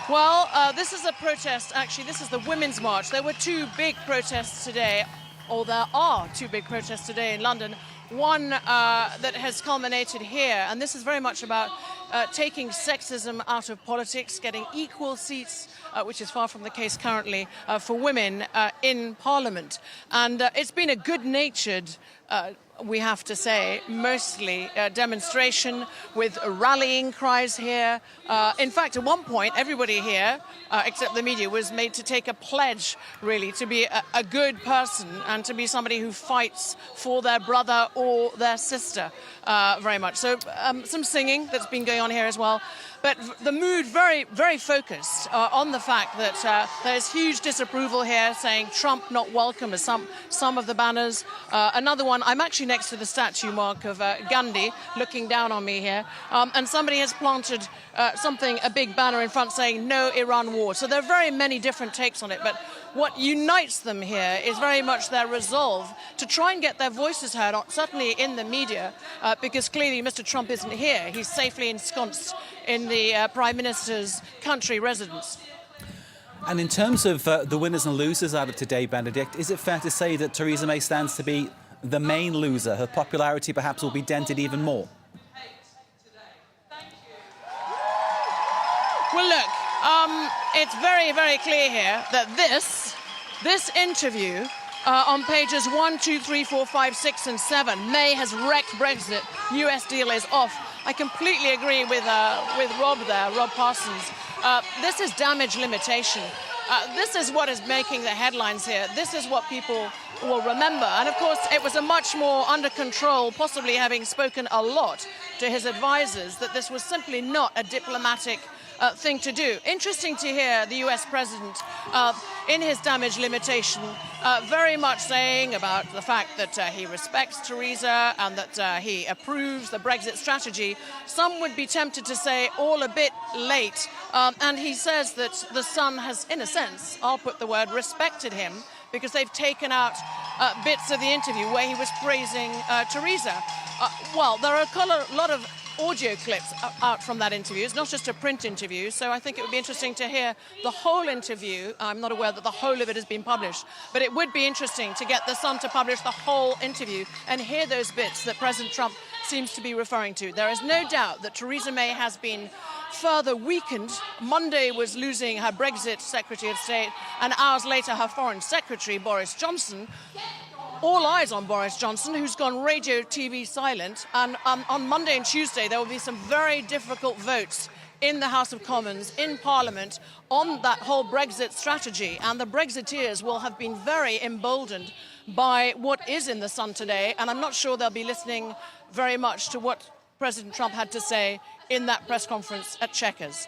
Well, this is a protest. Actually, this is the Women's March. There were two big protests today, or there are two big protests today in London. One that has culminated here, and this is very much about taking sexism out of politics, getting equal seats, which is far from the case currently, for women in Parliament. And it's been a good-natured we have to say, mostly demonstration with rallying cries here. In fact, at one point, everybody here, except the media, was made to take a pledge, really, to be a good person and to be somebody who fights for their brother or their sister, very much. So some singing that's been going on here as well. But the mood very, very focused on the fact that there's huge disapproval here, saying Trump not welcome as some of the banners. Another one, I'm actually next to the statue, Mark, of Gandhi, looking down on me here. And somebody has planted a big banner in front saying no Iran war. So there are very many different takes on it. But what unites them here is very much their resolve to try and get their voices heard, certainly in the media, because clearly Mr. Trump isn't here. He's safely ensconced in the Prime Minister's country residence. And in terms of the winners and losers out of today, Benedict, is it fair to say that Theresa May stands to be the main loser? Her popularity perhaps will be dented even more. Well, look, it's very, very clear here that this interview on pages 1, 2, 3, 4, 5, 6 and 7, May has wrecked Brexit, US deal is off. I completely agree with Rob there, Rob Parsons. This is damage limitation. This is what is making the headlines here. This is what people will remember. And of course, it was a much more under control, possibly having spoken a lot to his advisors, that this was simply not a diplomatic thing to do. Interesting to hear the US president in his damage limitation very much saying about the fact that he respects Theresa and that he approves the Brexit strategy. Some would be tempted to say all a bit late. And he says that the Sun has, in a sense, I'll put the word, respected him, because they've taken out bits of the interview where he was praising Theresa. Well, there are a lot of audio clips out from that interview. It's not just a print interview, so I think it would be interesting to hear the whole interview. I'm not aware that the whole of it has been published, but it would be interesting to get the Sun to publish the whole interview and hear those bits that President Trump seems to be referring to. There is no doubt that Theresa May has been further weakened. Monday was losing her Brexit Secretary of State, and hours later her Foreign Secretary, Boris Johnson. All eyes on Boris Johnson, who's gone radio, TV silent. And on Monday and Tuesday, there will be some very difficult votes in the House of Commons, in Parliament, on that whole Brexit strategy. And the Brexiteers will have been very emboldened by what is in the Sun today. And I'm not sure they'll be listening very much to what President Trump had to say in that press conference at Chequers.